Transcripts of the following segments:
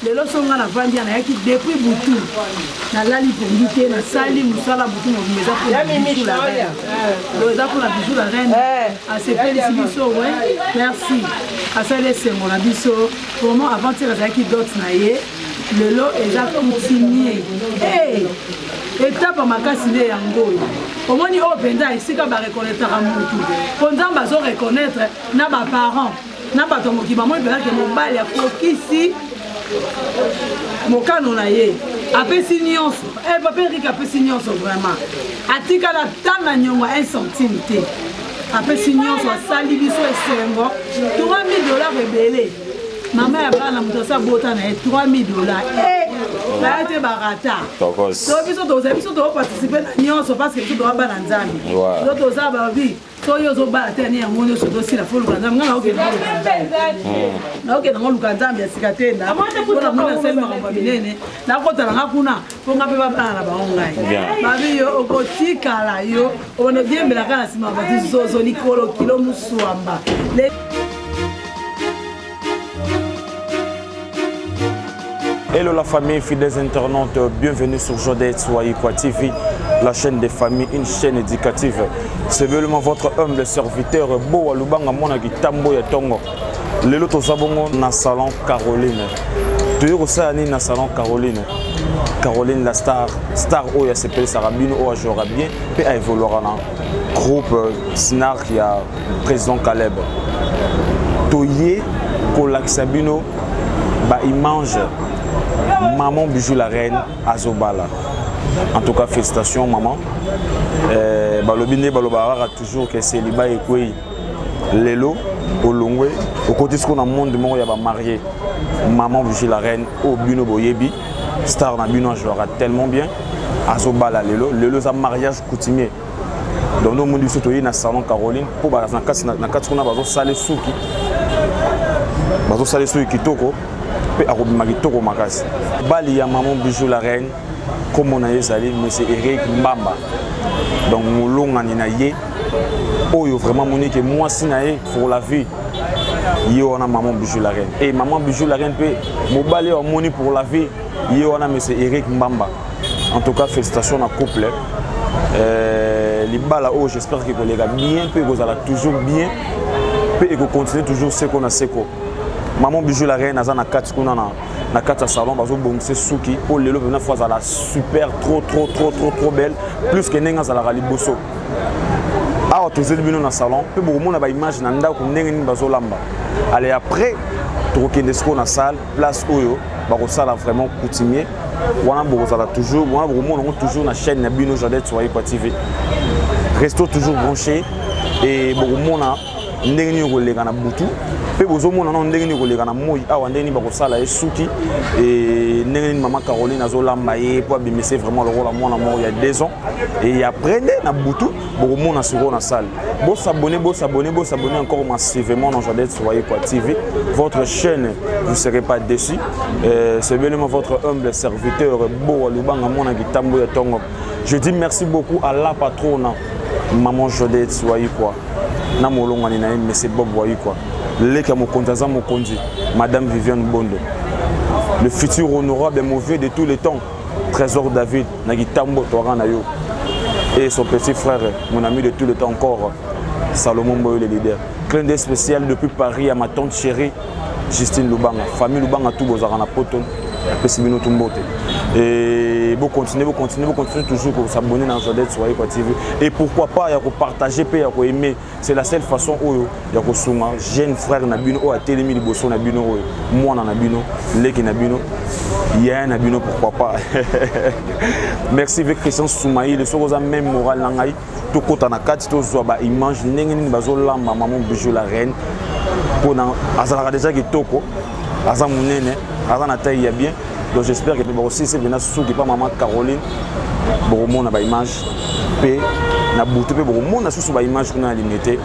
Les lots sont à vendre, qui depuis Boutou. Na lali pongité, na sali musala Boutou, mais ça pour la bijou la reine. Ça pour la bijou la reine. À ces félicitations, ouais. Merci. À ça les c'est mon abisso. Comment avant de faire qui d'autres naïe, le lot est à continuer. Hey, étape à ma casse de yango. Au moins, il y a un ici qui va reconnaître à Moutou. Pendant que je reconnaître, na ba parents, na ba tomo qui va moi que mon bal ya ici. Mon canon aïe. Après signon, papa Eric après signon vraiment. Atika la tana nyonga 1 centime. Après signon soit sali biso et sengo. 3 000 $. Rebellé. Maman a pas la moutosa bota na 3 000 $. Eh, là été barata. Donc biso doit participer à nyonso parce que tu dois ba na nzambi. Donc doza ba bi. So yo zo ba tani ya ngono so dosi la folu kanza ngala oke na oke na ngolu kanza ya sikatenda bona mona selma kwa binene na kota na kuna ponga pe baba na ba ngai babi yo okotika la yo ono diembe la kana sima ba zo likolo kilo musuamba. Hello la famille, fidèles internautes, bienvenue sur Jodette Soyikwa TV, la chaîne des familles, une chaîne éducative. C'est vraiment votre humble serviteur, Bo Alubanga Monagi Tambo et Tongo. Le lot aux abonnés dans salon Caroline. Toujours au salon dans salon Caroline. Caroline la star où il s'appelle Sarabino où jouera bien, puis elle évoluera dans groupe Sinar qui a président Caleb. Toye pour l'Axabino, bah il mange. Maman Bijou la reine Azobala. En tout cas, félicitations maman. Balobine Balobara a toujours que c'est Liba et Koué. Lelo, Olongwe, au côté de ce qu'on a monde, il y a marié. Maman Bijou la reine au Bino Boyebi. Star na Bino jouera tellement bien. Azobala Lelo. Lelo c'est un mariage coutumier. Donc nous dit surtout dans salon Caroline pour dans quatre qu'on a bazo salé souki. Bazo salé souki kitoko. Pe arobimaki toko makasi bali ya maman Bijou la reine comme on a ezali monsieur Eric Mbamba donc molonga ni na ye oyo vraiment monique moi si na ye pour la vie yo na maman Bijou la reine et maman Bijou la reine pe mobali o moni pour la vie yo na monsieur Eric Mbamba. En tout cas félicitations na couple libala oh j'espère que les gars bien pe vous allez toujours bien pe et que continuer toujours ce qu'on a seko. Maman Bijou la reine a na quatre salon bazo bongse souki pour lelo na fois à la super trop belle plus que nenga za la liboso. Ah to zeli bino na salon pe beaucoup monde ba image na ndako ndenge ni bazo lamba. Allez après to kende sko na salle place oyo ba ko sala vraiment coutumier. Wana beaucoup ça toujours wana beaucoup monde toujours na chaîne na bino Jodette Soyikwa TV. Restez toujours branchés et beaucoup monde ndenge ni ko lega na butu. Pe bozomona na ndenge ni kolega na moi awa ndenge ni bakosala esuki et ndenge ni maman Caroline azolamba ye po abimese vraiment le rôle à mwana mort il y a 2 ans et après na butu bokomona siko na salle bo s'abonner encore massivement dans Jodette Soyikwa TV, votre chaîne, vous ne serez pas déçus. C'est bien votre humble serviteur Bo Alubanga Monagi Tambo et Tongo. Je dis merci beaucoup à la patronne maman Jodette Soyikwa na molonga ni na monsieur Bob Soyikwa. Leka Mokonzaza Mokondi, Madame Viviane Bondo, le futur honorable et mauvais de tous les temps, Trésor David, Nagitambo Toranayo, et son petit frère, mon ami de tous les temps encore, Salomon Boyo le leader. Clin d'œil spécial depuis Paris à ma tante chérie, Justine Lubanga, famille Lubanga tout Bozarana Poton, Pessimino Tumbote. Et vous continuez toujours pour s'abonner dans Jodette Soyikwa TV. Et pourquoi pas, il y a partager, il y a aimer. C'est la seule façon où il y a souma jeune frère Nabino, où a télémi Liboso Nabino, moi Nabino, Leki Nabino, il y a un Nabino, pourquoi pas. Merci avec Christian Soumaï, le soir même moral Nangaï, tout côté na quatre, tout zoba image, n'engeni bazola maman Bijou la reine. Pour dans Azara déjà qui toko, Azam Mounene, Azan a taille bien. Donc j'espère que aussi c'est bien sous qui pas maman Caroline bon monde na image p na boutou pe bon monde na sous ba image qu'on a limité.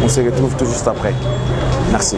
On se retrouve tout juste après. Merci.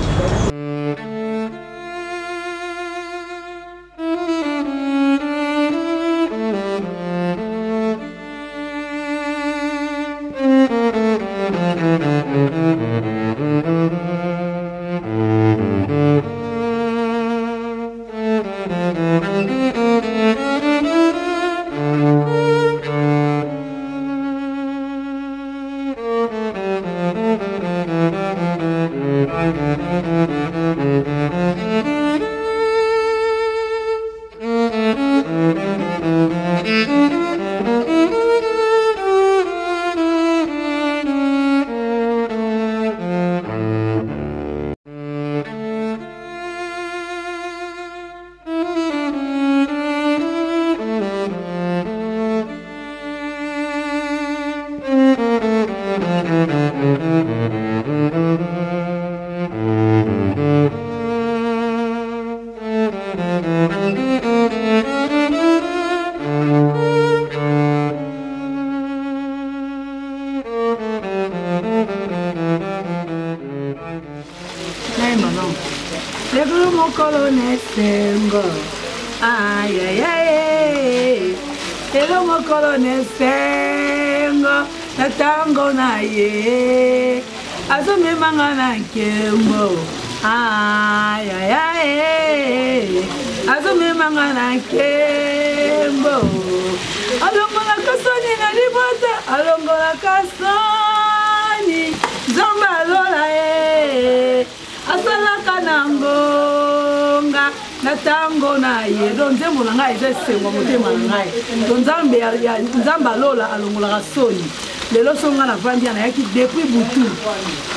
Natango na ye don nzembo na ngai eza esengo motema na ngai don nzambe alola alongola soni lelo songa na vandi na yaki depuis butu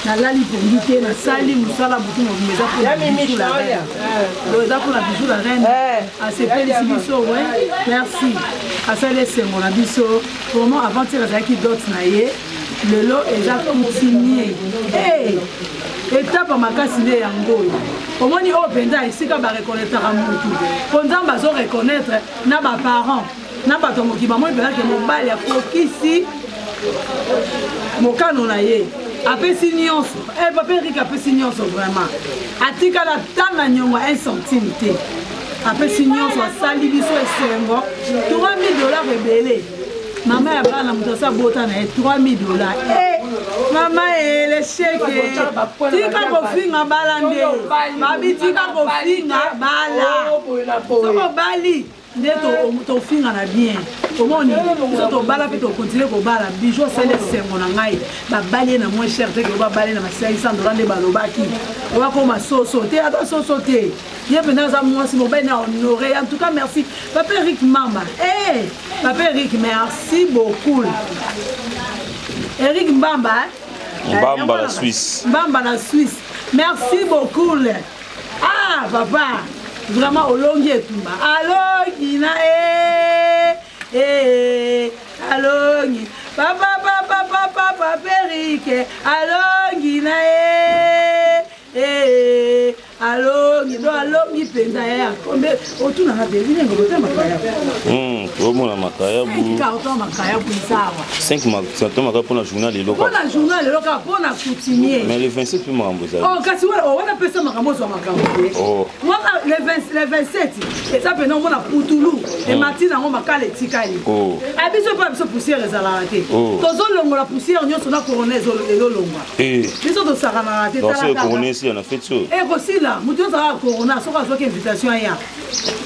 nalali pongi te nasali musala butu mobimeza pour la bijou la reine asepelisi biso ouais merci asali esengo na biso vraiment avant-hier azalaki dot na ye lelo eza coutumier étape makasi nde yango omoni oyo mpenza esika bareconnaîtraka mutu mpo nzambe azoreconnaître na baparent na bato moki bamoni mpenzake mobali akokisi mokano na ye apesi nyonso papa Eric apesi nyonso vraiment atikala ta na nyongo 1 centime te apesi nyonso asali biso esengo $3000 ebele mama ya bana moto asa bota na ye $3000 mama le cheke tika kofinga bala nde babi tika kofinga bala soko bali nde tofinga na bien omoni biso tobala mpe tokontinue kobala bijo asali esengo na ngai babali na moins cher te ke babali na $500 nde balobaki obakoma soso te ata soso te ye mpenza aza mwasi mobali na honoré en tout cas merci papa Eric Mamba papa Eric merci beaucoup Eric Mbamba Mbamba la Suisse. Mbamba la Suisse. Merci beaucoup. Ah papa, vraiment olongi etumba. Alongi na alongi. Papa Eric. Alongi na alongi do alongi penza ya kombe otuna na devine ngoto makaya omona makaya bu ka otuna makaya bu sawa 5 makaya pour la journée de local pour la journée de local pour la coutumier mais le 27 plus makambo ça kasi wana pesa makambo zo makambo wana le 27 et ça pena mona putulu et matina ngo makala etikali abiso pa biso poussière ezala raté tozo longola poussière nyonso na coroner ezolongwa biso to sakana raté tala tala coroner si on a fait ça aussi là mutu za corona soka soka invitation ya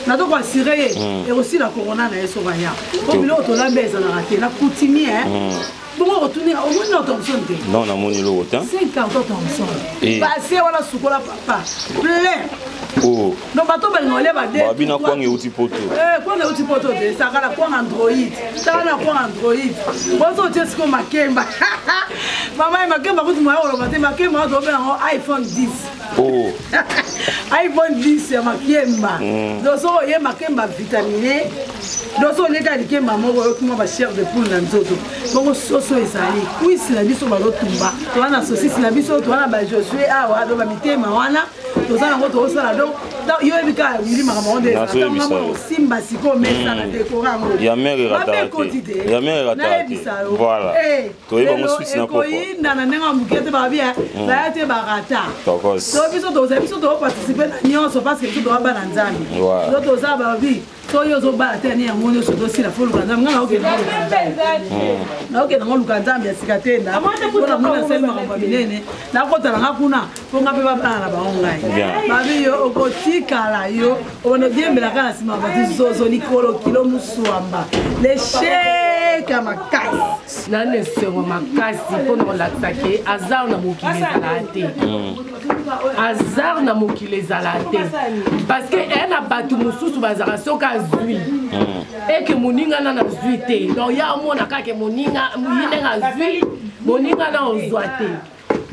na to kwa siré et aussi la corona na yeso ba ya ko bilo to la beza na raté na coutumier Comment retourner au moins notre option? Non, on a mon îlot autant. 50 ans ensemble. Passez voilà sous la papa. Plein. Oh. Donc bateau ben on lève à deux. Bah bien quoi outil poto. Quoi outil poto de ça la quoi Android. Ça la quoi Android. Bonso tu sais comme Makemba. Maman Makemba quand tu m'as on va Makemba doit ben un iPhone 10. Oh. iPhone 10 ya Makemba. Donc so yé Makemba vitaminé. Donc so les gars qui maman comment va cher de poule dans nzoto. Bongo soso ezali. Kuisi na biso balotumba. To na saucisse na biso to na ba Josué awa do ba mitema wana. To za ngo to sala donc yo ebika wili makambo de simba siko mesa na décorango. Ya mère raté. Ya mère raté. Voilà. To eba mo Suisse na poko. Inda na nenga mukete ba bien. Ba te ba rata. Tokos. To biso to participer na nyonso parce que tu dois ba na nzambi. To za ba bi soyo ozobala te ani yango nyonso tosila fo luka nzambe nga naokenda ngo luka nzambe ya sika te nda mpona mona asali makambo ya minene nakotala nga kuna mpo nga mpe babala na bango ngai babi yo okotikala yo obona odiembelaka na nsima bati zozo likolo kilo muswamba lesheke ya makasi nana esengo makasi mpona kolakisa ke azar na mokili ezala te azar na mokili ezala te parce que e na bato mosusu bazala soki azwi eke moninga na nazwi te donc ya omona kaka moninga moyinenga azwi moninga na ozwa te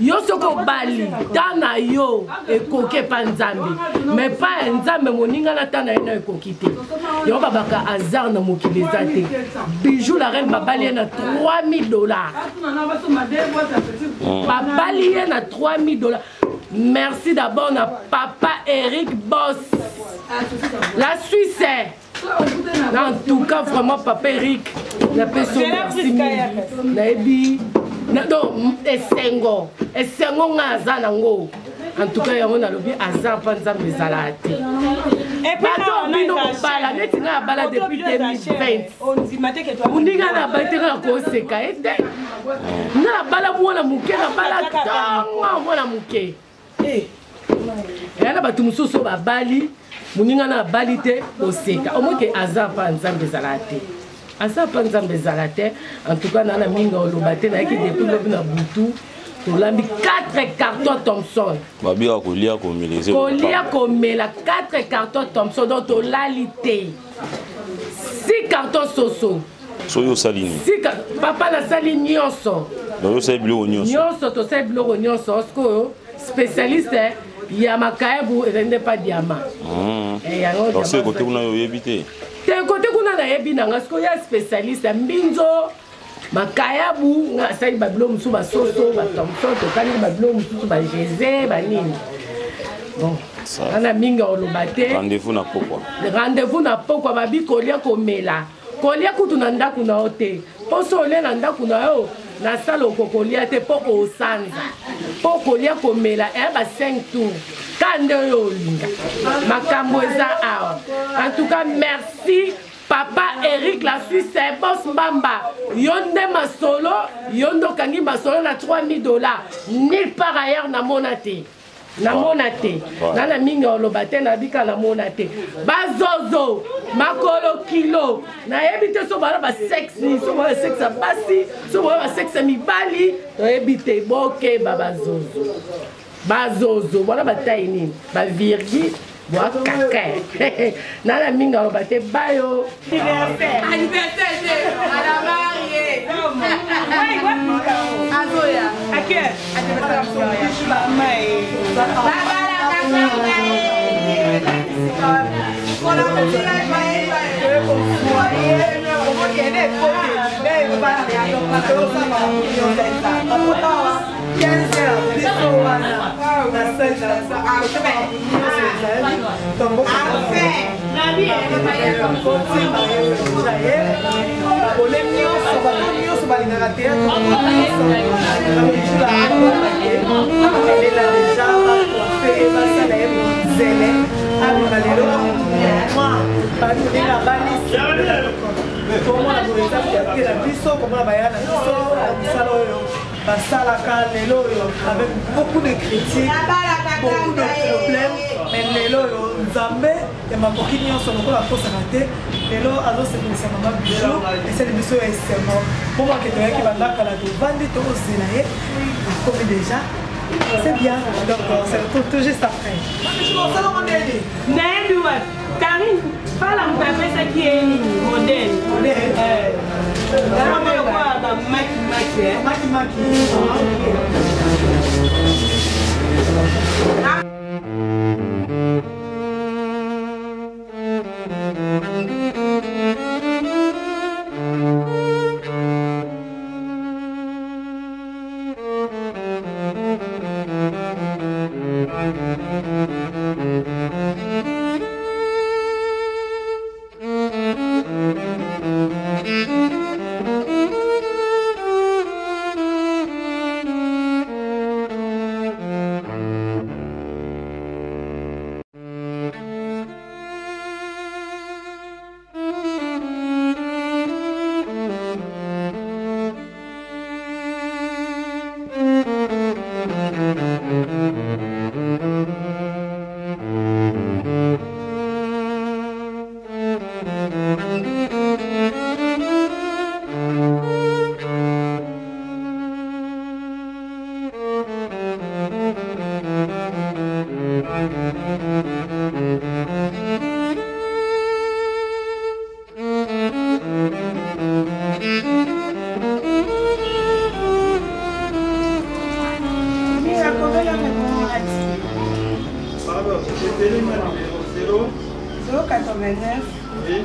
yo soki obali ta na yo ekoki epa nzambe mais pa ya nzambe moninga na ta na ye na ekoki te yango babaka azar na mokili eza te bijou la reine babali ye na $3000 babali ye na $3000. Merci d'abord à papa Eric Boss. La Suisse. En tout cas, vraiment, papa Eric. La personne merci. Naebi. Non, Essengo. Essengo Ngazanango. En tout cas, on a lobby Azan Panzam des Alate. Et puis, on a bala depuis 2020. On dit qu'on a battu la cause. On a bala mouana mouké, on a bala tanga mouana mouké. Yana batu mususu babali muninga na balite oseka omoke azapa nzambe zalate azapa nzambe zalate en tout cas nana minga olobate na ki depuis lobi na butu tolambi 4 cartons Thompson babia kolia komelize kolia komela 4 cartons Thompson donc tolalite 6 cartons soso soyo salini papa na sali nyonso donc c'est biloko nyonso to c'est biloko nyonso osko spécialiste ya makayabu ezende pas diamant donc c'est côté kuna yo yebite te côté kuna na yebi nanga sko ya spécialiste mbinzo makayabu nga sali babilo musu ba soso ba Thompson to kali babilo musu ba Jeze ba nini bon ana minga olobate rendez-vous na pokwa babi kolia komela kolia kutu na ndaku na ote poso ole na ndaku na yo na salo kokolia te poko osanza poko lia komela ba 5 tours kande yo linga makambo eza awa. En tout cas merci papa Eric la Suisse boss Mbamba yonde masolo yondo kangi masolo na $3000 nulle part ailleurs na monate na monate nana minga olobate na bika na monate bazozo makolo kilo na ebite so bala ba sexy so bala sexe basi so bala sexe mibali to ebite boke bazozo bazozo bala bataini ba virgi boa kaka nana minga olobate bayo anniversaire à la mariée azoya aqui avec beaucoup de critiques, beaucoup de problèmes, mais lelo Nzambe et ma coquine sont encore la fausse raté. Lelo alors c'est pour ça maman bijou et c'est le bijou est mort. Pour moi que tu es qui va là quand la demande de au Sénaï, comme déjà. C'est bien, donc c'est tout juste après. Karine, parle à mon papa, c'est qui est modèle. Alors, c'était le numéro 089. Oui.